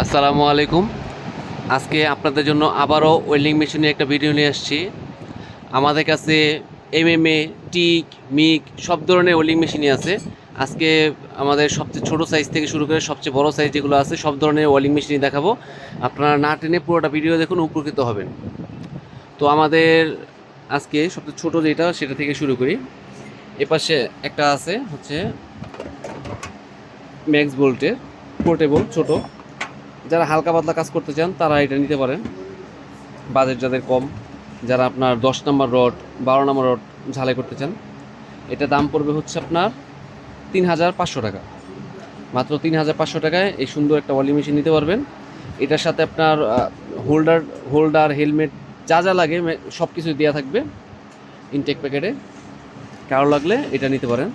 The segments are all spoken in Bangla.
আসসালামু আলাইকুম। আজকে আপনাদের জন্য আবারও ওয়েল্ডিং মেশিনের একটা ভিডিও নিয়ে আসছি। আমাদের কাছে এমএমএ, টিক, মিগ সব ধরনের ওয়েল্ডিং মেশিনই আছে। আজকে আমাদের সবচেয়ে ছোটো সাইজ থেকে শুরু করে সবচেয়ে বড় সাইজ যেগুলো আছে সব ধরনের ওয়েল্ডিং মেশিনই দেখাবো। আপনারা না টেনে পুরোটা ভিডিও দেখুন, উপকৃত হবেন। তো আমাদের আজকে সবচেয়ে ছোটো যেটা সেটা থেকে শুরু করি। এপাশে একটা আছে হচ্ছে ম্যাক্স বোল্টের পোর্টেবল ছোটো। যারা হালকা পাতলা কাজ করতে চান তারা এটা নিতে পারেন। বাজেট যাদের কম, যারা আপনার 10 নম্বর রড 12 নম্বর রড ঝালাই করতে চান, এটা দাম পড়বে হচ্ছে আপনার 3,500 টাকা। মাত্র 3,500 টাকায় এই সুন্দর একটা ওয়েল্ডিং মেশিন নিতে পারবেন। এটার সাথে আপনার হোল্ডার হোল্ডার হেলমেট যা যা লাগে সব কিছু দেওয়া থাকবে ইনটেক প্যাকেটে। কারো লাগলে এটা নিতে পারেন।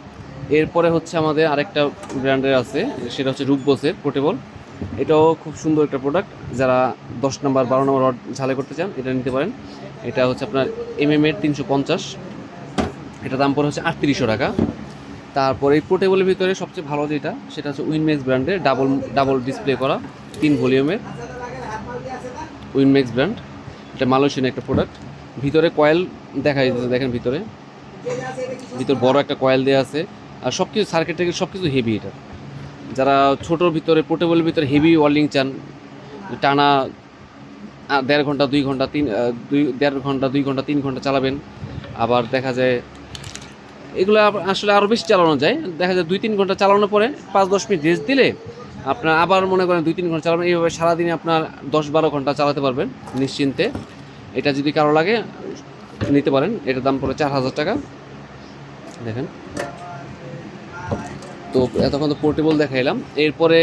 এরপরে হচ্ছে আমাদের আরেকটা ব্র্যান্ডের আছে, সেটা হচ্ছে রূপবোসের পোর্টেবল। এটাও খুব সুন্দর একটা প্রোডাক্ট। যারা 10 নম্বর 12 নম্বর রড ঝালাই করতে চান এটা নিতে পারেন। এটা হচ্ছে আপনার এমএমের 350, এটা দাম পড়ে হচ্ছে 3800 টাকা। তারপর এই পোর্টেবলের ভিতরে সবচেয়ে ভালো যেটা সেটা হচ্ছে উইনম্যাক্স ব্র্যান্ডের ডাবল ডিসপ্লে করা 3 ভলিউমের উইনম্যাক্স ব্র্যান্ড। এটা মালয়েশিয়ান একটা প্রোডাক্ট। ভিতরে কয়েল দেখা যাচ্ছে, দেখেন ভিতর বড় একটা কয়েল দেওয়া আছে। আর সব কিছু সার্কিট টার্কিট সব কিছু হেভি। এটা যারা ছোটোর ভিতরে পোর্টেবলের ভিতরে হেভি ওয়েল্ডিং চান, টানা 1.5 ঘন্টা 2 ঘন্টা 1.5 ঘন্টা 2 ঘন্টা 3 ঘন্টা চালাবেন। আবার দেখা যায় এগুলো আসলে আরও বেশি চালানো যায়। দেখা যায় 2-3 ঘন্টা চালানোর পরে 5-10 মিনিট রেস্ট দিলে আপনার আবার মনে করেন 2-3 ঘন্টা চালাবেন। এইভাবে সারাদিনে আপনার 10-12 ঘন্টা চালাতে পারবেন নিশ্চিন্তে। এটা যদি কারো লাগে নিতে পারেন। এটার দাম পড়ে 4,000 টাকা। দেখেন তো এতক্ষণ তো পোর্টেবল দেখাইলাম। এরপরে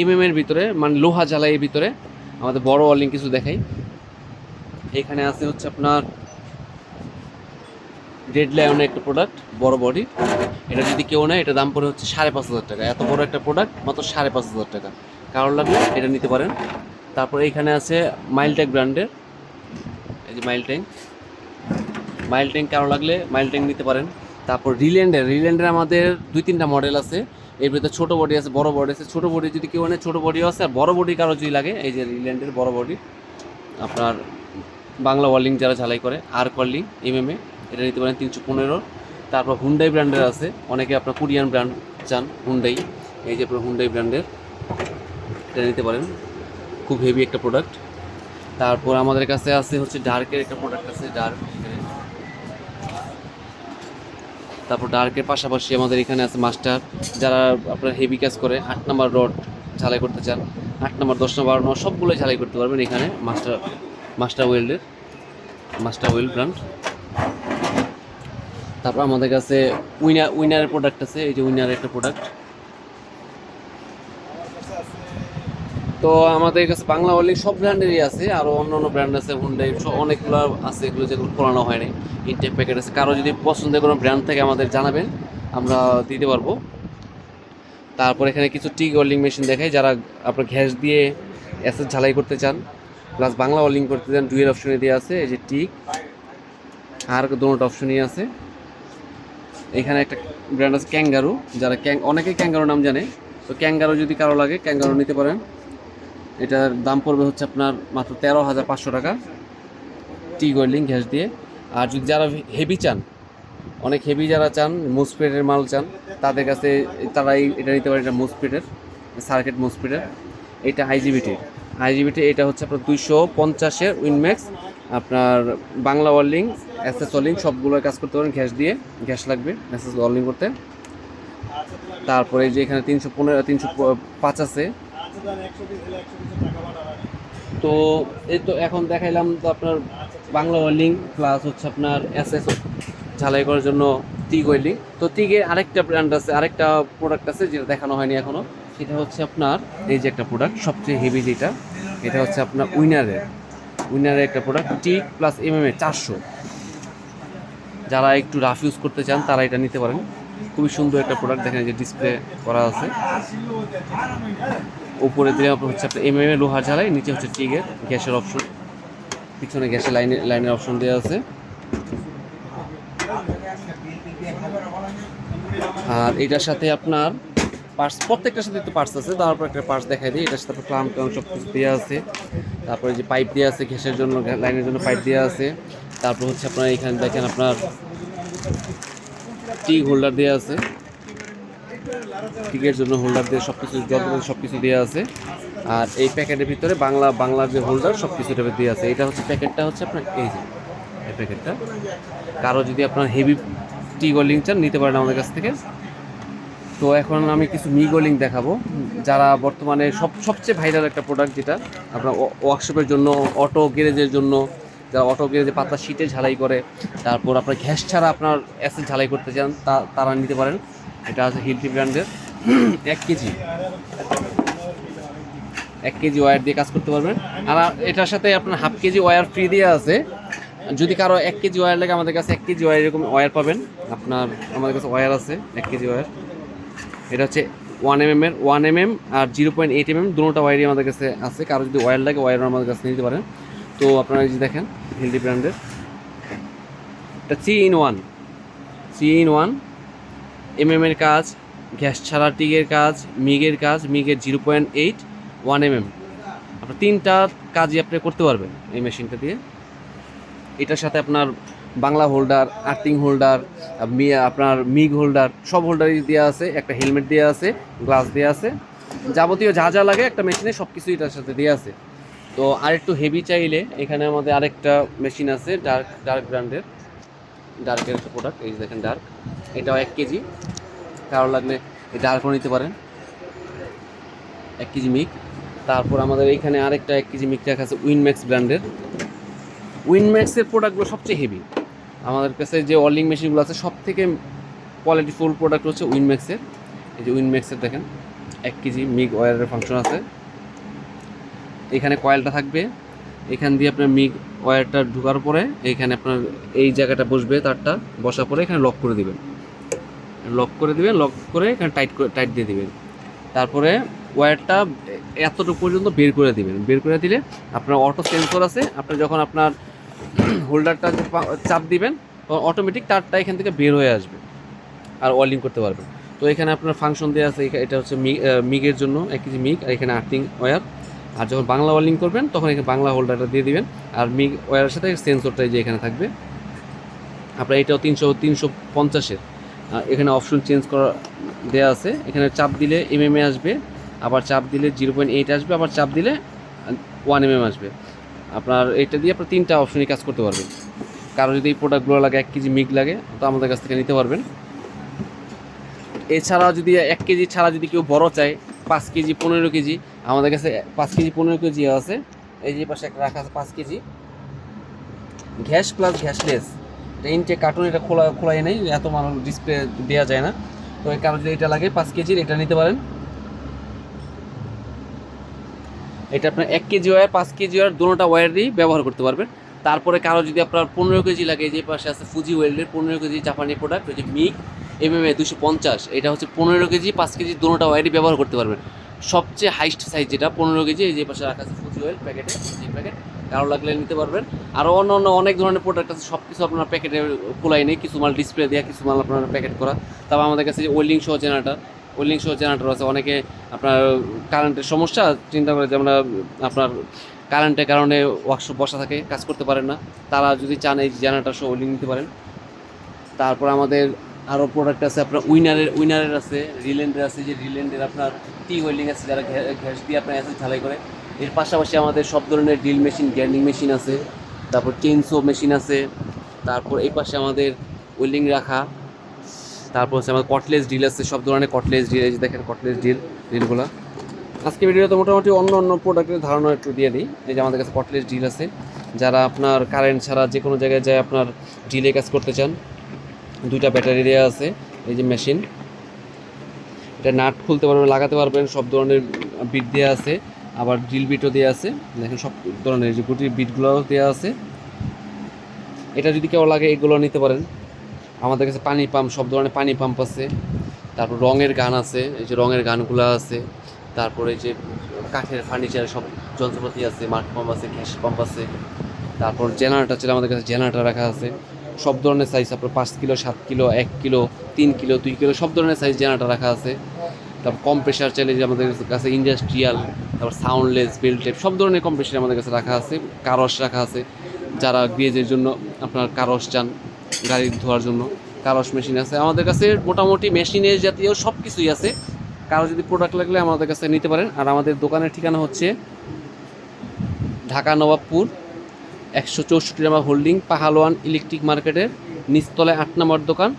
এমএমের ভিতরে মানে লোহা জ্বালাইয়ের ভিতরে আমাদের বড় ওয়েল্ডিং কিছু দেখাই। এখানে আছে হচ্ছে আপনার রেড লায়নের একটা প্রোডাক্ট, বড় বডি। এটা যদি কেউ নেয় এটা দাম পড়ে হচ্ছে 5,500 টাকা। এত বড় একটা প্রোডাক্ট মাত্র 5,500 টাকা। কারোর লাগলে এটা নিতে পারেন। তারপর এইখানে আছে মাইলটেক ব্র্যান্ডের, এই যে মাইলটেক কারো লাগলে মাইলটেক নিতে পারেন। তারপর রিল্যান্ডের আমাদের 2-3টা মডেল আছে। এর ভিতরে ছোটো বডি আছে, বড় বডি আছে। ছোটো বডি যদি কেউ নেয় ছোটো বডিও আছে, আর বড় বডি কারো যদি লাগে এই যে রিল্যান্ডের বড় বডি আপনার বাংলা ওয়েল্ডিং যারা ঝালাই করে আর ওয়েল্ডিং এমএমএ এটা নিতে পারেন 315। তারপর হুন্ডাই ব্র্যান্ডের আছে, অনেকে আপনার কোরিয়ান ব্র্যান্ড চান হুন্ডাই, এই যে আপনার হুন্ডাই ব্র্যান্ডের এটা নিতে পারেন। খুব হেভি একটা প্রোডাক্ট। তারপর আমাদের কাছে আছে হচ্ছে ডার্কের একটা প্রোডাক্ট আছে, ডার্ক। তারপর ডার্কের পাশাপাশি আমাদের এখানে আছে মাস্টার, যারা আপনার হেভি কাজ করে 8 নম্বর রড ঝালাই করতে চান, 8 নম্বর 10 নম্বর 12 নম্বর সবগুলোই ঝালাই করতে পারবেন এখানে। Master weld brand. তারপর আমাদের কাছে উইনারের প্রোডাক্ট আছে, এই যে উইনারের একটা প্রোডাক্ট। তো আমাদের কাছে বাংলা ওয়েল্ডিং সব ব্র্যান্ডেরই আছে, আরও অন্য অন্য ব্র্যান্ড আছে, হুন্ডাই অনেকগুলো আছে, এগুলো যেগুলো খোলানো হয়নি। ইনটেক প্যাকেট আছে। কারো যদি পছন্দের কোনো ব্র্যান্ড থেকে আমাদের জানাবেন, আমরা দিতে পারবো। তারপর এখানে কিছু টিক ওয়েল্ডিং মেশিন দেখাই, যারা আপনার গ্যাস দিয়ে অ্যাসেস ঝালাই করতে চান প্লাস বাংলা ওয়েল্ডিং করতে চান, ডুয়েল অপশনে দিয়ে আছে। এই যে টিক আর দুটো অপশনই আছে। এখানে একটা ব্র্যান্ড আছে ক্যাঙ্গারু, যারা অনেকেই ক্যাঙ্গারু নাম জানে। তো ক্যাঙ্গারু যদি কারো লাগে ক্যাঙ্গারু নিতে পারেন। এটার দাম পড়বে হচ্ছে আপনার মাত্র 13,500 টাকা টিক ওয়েল্ডিং গ্যাস দিয়ে। আর যদি যারা হেভি চান, অনেক হেভি যারা চান, মুসপিটের মাল চান, তাদের কাছে তারাই এটা নিতে পারে। এটা মুসপিটের সার্কিট মুসপিটের, এটা আইজিবিটি। এটা হচ্ছে আপনার 250-এর উইনম্যাক্স, আপনার বাংলা ওয়েল্ডিং এসএস ওয়েল্ডিং সবগুলো কাজ করতে পারেন গ্যাস দিয়ে। গ্যাস লাগবে এসএস ওয়েল্ডিং করতে। তারপরে যে এখানে 305 আছে। তো এই তো এখন দেখাইলাম তো আপনার বাংলা ওয়েল্ডিং প্লাস হচ্ছে আপনার এসএস ঝালাই করার জন্য টিক ওয়েল্ডিং। তো টিকের আরেকটা ব্র্যান্ড আছে, আরেকটা প্রোডাক্ট আছে যেটা দেখানো হয়নি এখনও। সেটা হচ্ছে আপনার এই যে একটা প্রোডাক্ট সবচেয়ে হেভি যেটা, এটা হচ্ছে আপনার উইনারের একটা প্রোডাক্ট, টিক প্লাস এমএমএ 400। যারা একটু রাফ ইউজ করতে চান তারা এটা নিতে পারেন। খুবই সুন্দর একটা প্রোডাক্ট, দেখেন যে ডিসপ্লে করা আছে। উপরে দিলে আপনার হচ্ছে আপনার এমএমএ লোহার ঝালাই, নিচে হচ্ছে টিকের গ্যাসের অপশন, পিছনে গ্যাসের লাইনের অপশন দেওয়া আছে। আর এটার সাথে আপনার পার্টস প্রত্যেকটার সাথে একটু পার্টস আছে, তারপর একটা পার্টস দেখাই দিই। এটার সাথে ক্লাম সব কিছু দেওয়া আছে। তারপরে যে পাইপ দেওয়া আছে ঘেঁষের জন্য, লাইনের জন্য পাইপ দেওয়া আছে। তারপর হচ্ছে আপনার এখানে দেখেন আপনার টি হোল্ডার দেওয়া আছে, টিকের জন্য হোল্ডার দিয়ে সব কিছু যন্ত্রপাতি সব কিছু দেওয়া আছে। আর এই প্যাকেটের ভিতরে বাংলার যে হোল্ডার সব কিছু দেওয়া আছে। এটা হচ্ছে প্যাকেটটা হচ্ছে আপনার এই যে এই প্যাকেটটা। কারো যদি আপনার হেভি টি গোল্ডিং চান নিতে পারেন আমাদের কাছ থেকে। তো এখন আমি কিছু মি গোল্ডিং দেখাবো, যারা বর্তমানে সবচেয়ে ভাইরাল একটা প্রোডাক্ট, যেটা আপনার ওয়ার্কশপের জন্য, অটো গ্যারেজের জন্য, যারা অটো গ্যারেজে পাতলা শীটে ঝালাই করে, তারপর আপনার ঘ্যাস ছাড়া আপনার অ্যাসিড ঝালাই করতে চান, তারা নিতে পারেন। এটা হচ্ছে হিলটি ব্র্যান্ডের 1 কেজি ওয়্যার দিয়ে কাজ করতে পারবেন। আর এটার সাথে আপনার হাফ কেজি ওয়্যার ফ্রি দিয়ে আছে। যদি কারো 1 কেজি ওয়্যার লাগে আমাদের কাছে 1 কেজি ওয়্যার এরকম ওয়্যার পাবেন। আপনার আমাদের কাছে ওয়্যার আছে 1 কেজি ওয়্যার। এটা হচ্ছে 1 mm এর 1 mm আর 0.8 mm দুটোটা ওয়্যারই আমাদের কাছে আছে। কারো যদি ওয়্যার লাগে ওয়্যার আমাদের কাছে নিতে পারেন। তো আপনারা এই যে দেখেন হিলডি ব্র্যান্ডের এটা 3 in 1 mm এর কাজ, গ্যাস ছাড়া টিগের কাজ, মিগের 0.8 1 mm, আপনার 3টা কাজই আপনি করতে পারবেন এই মেশিনটা দিয়ে। এটার সাথে আপনার বাংলা হোল্ডার, আর্থিং হোল্ডার, আপনার মিগ হোল্ডার সব হোল্ডারই দেওয়া আছে। একটা হেলমেট দেওয়া আছে, গ্লাস দেওয়া আছে, যাবতীয় যা যা লাগে একটা মেশিনে সব কিছুই এটার সাথে দেওয়া আছে। তো আরেকটু হেভি চাইলে এখানে আমাদের আরেকটা মেশিন আছে ডার্ক ব্র্যান্ডের, ডার্কের একটা প্রোডাক্ট, এই দেখেন ডার্ক। এটাও 1 কেজি, কারো লাগলে এই ডার্কও নিতে পারেন, 1 কেজি মিগ। তারপর আমাদের এইখানে আরেকটা 1 কেজি মিগ রাখা আছে উইনম্যাক্স ব্র্যান্ডের। উইনম্যাক্সের প্রোডাক্টগুলো সবচেয়ে হেভি। আমাদের কাছে যে ওয়েল্ডিং মেশিনগুলো আছে সব থেকে কোয়ালিটিফুল প্রোডাক্ট হচ্ছে উইনম্যাক্সের। এই যে উইনম্যাক্সের দেখেন 1 কেজি মিগ ওয়্যারের ফাংশন আছে। এখানে কয়েলটা থাকবে, এখান দিয়ে আপনার মিগ ওয়্যারটা ঢোকার পরে এইখানে আপনার এই জায়গাটা বসবে, তারটা বসার পরে এখানে লক করে দিবেন, লক করে এখানে টাইট দিয়ে দিবেন। তারপরে ওয়্যারটা এতটুকু পর্যন্ত বের করে দিলে আপনার অটো সেন্সর আছে। আপনি যখন আপনার হোল্ডারটা চাপ দিবেন তখন অটোমেটিক তারটা এখান থেকে বের হয়ে আসবে আর ওয়েল্ডিং করতে পারবেন। তো এখানে আপনার ফাংশন দেওয়া আছে। এটা হচ্ছে মিগের জন্য 1 কেজি মিগ, আর এখানে আর্থিং ওয়্যার। আর যখন বাংলা ওয়েল্ডিং করবেন তখন এখানে বাংলা হোল্ডারটা দিয়ে দিবেন, আর মিগ ওয়্যারের সাথে সেন্সরটা যে এখানে থাকবে। আপনার এটাও 350-এর। এখানে অপশন চেঞ্জ করা দেওয়া আছে। এখানে চাপ দিলে mm আসবে, আবার চাপ দিলে 0.8 আসবে, আবার চাপ দিলে 1 mm আসবে। আপনার এটা দিয়ে আপনার 3টা অপশনই কাজ করতে পারবেন। কারো যদি এই প্রোডাক্টগুলো লাগে 1 কেজি মিগ লাগে তো আমাদের কাছ থেকে নিতে পারবেন। এছাড়াও যদি 1 কেজি ছাড়া যদি কেউ বড় চায় 5 কেজি 15 কেজি, আমাদের কাছে 5 কেজি 15 কেজি আছে। এই যে পাশে একটা রাখা আছে 5 কেজি গ্যাস প্লাস গ্যাসলেস। এটা ইনটেক কার্টুন, এটা খোলাই নেই, এত মানুষ ডিসপ্লে দেওয়া যায় না। তো এই কারণে যদি এটা লাগে 5 কেজির, এটা নিতে পারেন। এটা আপনার 1 কেজি ওয়্যার 5 কেজি ওয়্যার দুটোটা ওয়্যারই ব্যবহার করতে পারবেন। তারপরে কারো যদি আপনার 15 কেজি লাগে, যে পাশে আছে ফুজি ওয়েল্ডের 15 কেজি জাপানি প্রোডাক্ট, ওই যে মিগ MMA 250, এটা হচ্ছে 15 কেজি 5 কেজি দুটোটা ওয়্যারই ব্যবহার করতে পারবেন। সবচেয়ে হাইস্ট সাইজ যেটা 15 কেজি, এই যে পাশে রাখা আছে ফুজি ওয়েল প্যাকেটে, এই প্যাকেট কারো লাগলে নিতে পারবেন। আরও অন্য অনেক ধরনের প্রোডাক্ট আছে, সব কিছু আপনার প্যাকেটে খোলাই নেই, কিছু মাল ডিসপ্লে দেওয়া, কিছু মাল আপনার প্যাকেট করা। তারপর আমাদের কাছে যে ওয়েল্ডিং সহ জেনারেটর আছে। অনেকে আপনার কারেন্টের সমস্যা চিন্তা করে, যেমন আপনার কারেন্টের কারণে ওয়ার্কশপ বসা থাকে, কাজ করতে পারেন না, তারা যদি চান এই জেনারেটর সহ ওয়েল্ডিং নিতে পারেন। তারপর আমাদের আরও প্রোডাক্ট আছে আপনার উইনারের আছে, রিল্যান্ডের আছে, যে রিল্যান্ডের আপনার টি ওয়েল্ডিং আছে, যারা গ্যাস দিয়ে আপনার অ্যাসিড ঝালাই করে। এর পাশাপাশি আমাদের সব ধরনের ড্রিল মেশিন, গ্যান্ডিং মেশিন আছে, তারপর চেইনসো মেশিন আছে। তারপর এই পাশে আমাদের ওয়েল্ডিং রাখা। তারপর হচ্ছে আমাদের কটলেস ড্রিল আছে, সব ধরনের কটলেস ড্রিল, এই যে দেখেন কটলেস ড্রিলগুলো। আজকে ভিডিওতে মোটামুটি অন্য প্রোডাক্টের ধারণা একটু দিয়ে দিই। এই যে আমাদের কাছে কটলেস ড্রিল আছে, যারা আপনার কারেন্ট ছাড়া যে কোনো জায়গায় যায় আপনার ড্রিলে কাজ করতে চান। 2টা ব্যাটারি দেওয়া আছে। এই যে মেশিন, এটা নাট খুলতে পারবেন, লাগাতে পারবেন, সব ধরনের বিট দেওয়া আছে, আবার ড্রিল বিটও দেওয়া আছে। দেখেন সব ধরনের যে গুটির বিটগুলোও দেওয়া আছে। এটা যদি কেউ লাগে এগুলো নিতে পারেন। আমাদের কাছে পানি পাম্প, সব ধরনের পানি পাম্প আছে। তারপর রঙের গান আছে, এই যে রঙের গানগুলো আছে। তারপরে যে কাঠের ফার্নিচার সব যন্ত্রপাতি আছে, মাঠ পাম্প আছে, গ্যাস পাম্প আছে। তারপর জেনারেটর ছিল, আমাদের কাছে জেনারেটর রাখা আছে সব ধরনের সাইজ, আপনার 5 kilo 7 kilo 1 kilo 3 kilo 2 kilo সব ধরনের সাইজ জেনারেটর রাখা আছে। তারপর কম্প্রেসার চাইলে যে আমাদের কাছে ইন্ডাস্ট্রিয়াল, তারপর সাউন্ডলেস, বেল্টেপ সব ধরনের কম্প্রেসার আমাদের কাছে রাখা আছে। কারশ রাখা আছে, যারা গ্রেজের জন্য আপনার কারশ চান, গাড়ি ধোয়ার জন্য কারশ মেশিন আছে আমাদের কাছে। মোটামুটি মেশিনের জাতীয় সব কিছুই আছে। কারো যদি প্রোডাক্ট লাগলে আমাদের কাছে নিতে পারেন। আর আমাদের দোকানের ঠিকানা হচ্ছে ঢাকা নবাবপুর 164 নম্বর হোল্ডিং, পাহালোয়ান ইলেকট্রিক মার্কেটের নিচতলায় 8 নম্বর দোকান,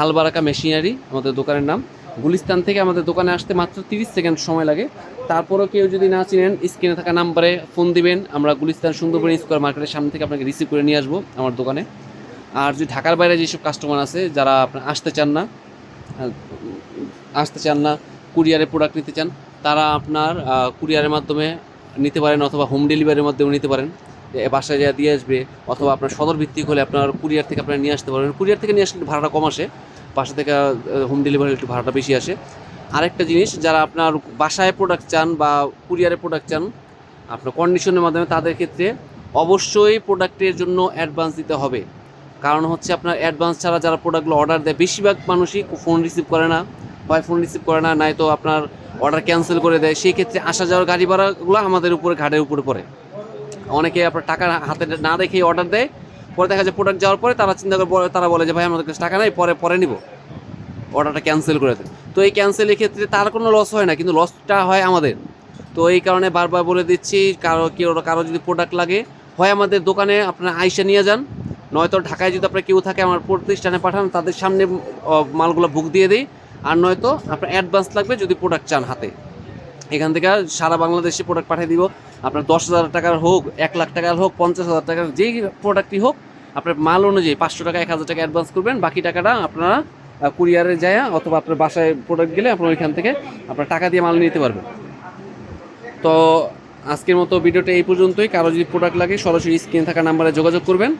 আলবারাকা মেশিনারি আমাদের দোকানের নাম। গুলিস্তান থেকে আমাদের দোকানে আসতে মাত্র 30 সেকেন্ড সময় লাগে। তারপরেও কেউ যদি না চিনেন, স্ক্রিনে থাকা নাম্বারে ফোন দিবেন, আমরা গুলিস্তান সুন্দরবন স্কোয়ার মার্কেটের সামনে থেকে আপনাকে রিসিভ করে নিয়ে আসবো আমার দোকানে। আর যদি ঢাকার বাইরে যেসব কাস্টমার আছে যারা আপনার আসতে চান না কুরিয়ারে প্রোডাক্ট নিতে চান, তারা আপনার কুরিয়ারের মাধ্যমে নিতে পারেন, অথবা হোম ডেলিভারির মাধ্যমেও নিতে পারেন, বাসায় যা দিয়ে আসবে। অথবা আপনার সদর ভিত্তিক হলে আপনার কুরিয়ার থেকে আপনারা নিয়ে আসতে পারবেন। কুরিয়ার থেকে নিয়ে আসলে ভাড়াটা কম আসে, বাসা থেকে হোম ডেলিভারি একটু ভাড়াটা বেশি আসে। আরেকটা জিনিস, যারা আপনার বাসায় প্রোডাক্ট চান বা কুরিয়ারে প্রোডাক্ট চান আপনার কন্ডিশনের মাধ্যমে, তাদের ক্ষেত্রে অবশ্যই প্রোডাক্টের জন্য অ্যাডভান্স দিতে হবে। কারণ হচ্ছে আপনার অ্যাডভান্স ছাড়া যারা প্রোডাক্টগুলো অর্ডার দেয়, বেশিরভাগ মানুষই ফোন রিসিভ করে না, নাই তো আপনার অর্ডার ক্যান্সেল করে দেয়। সেই ক্ষেত্রে আসা যাওয়ার গাড়ি ভাড়াগুলো আমাদের উপরে, ঘাটের উপরে পড়ে। অনেকে আপনার টাকা হাতে না রেখেই অর্ডার দেয়, পরে দেখা যায় প্রোডাক্ট যাওয়ার পরে তারা চিন্তা করে, তারা বলে যে ভাই আমাদের কাছে টাকা নেই, পরে নিব, অর্ডারটা ক্যান্সেল করে দেয়। তো এই ক্যান্সেলের ক্ষেত্রে তার কোনো লস হয় না, কিন্তু লসটা হয় আমাদের। তো এই কারণে বারবার বলে দিচ্ছি, কারো যদি প্রোডাক্ট লাগে, হয় আমাদের দোকানে আপনার আইসা নিয়ে যান, নয়তো ঢাকায় যদি আপনার কেউ থাকে আমার প্রতিষ্ঠানে পাঠান, তাদের সামনে মালগুলো বুক দিয়ে দিই। আর নয়তো আপনার অ্যাডভান্স লাগবে যদি প্রোডাক্ট চান হাতে, এখান থেকে সারা বাংলাদেশে প্রোডাক্ট পাঠিয়ে দিব। আপনার 10,000 টাকার হোক, 1 লাখ টাকার হোক, 50,000 টাকার যেই প্রোডাক্টই হোক, আপনার মাল অনুযায়ী 500 টাকা 1,000 টাকা অ্যাডভান্স করবেন, বাকি টাকাটা আপনারা কুরিয়ারে যায় অথবা আপনার বাসায় প্রোডাক্ট গেলে আপনার ওইখান থেকে আপনার টাকা দিয়ে মাল নিতে পারবেন। তো আজকের মতো ভিডিওটা এই পর্যন্তই। কারো যদি প্রোডাক্ট লাগে সরাসরি স্ক্রিনে থাকা নাম্বারে যোগাযোগ করবেন।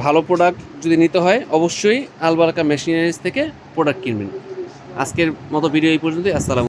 ভালো প্রোডাক্ট যদি নিতে হয় অবশ্যই আলবারাকা মেশিনারিজ থেকে প্রোডাক্ট কিনবেন। আজকের মতো ভিডিও এই পর্যন্তই। আসসালাম।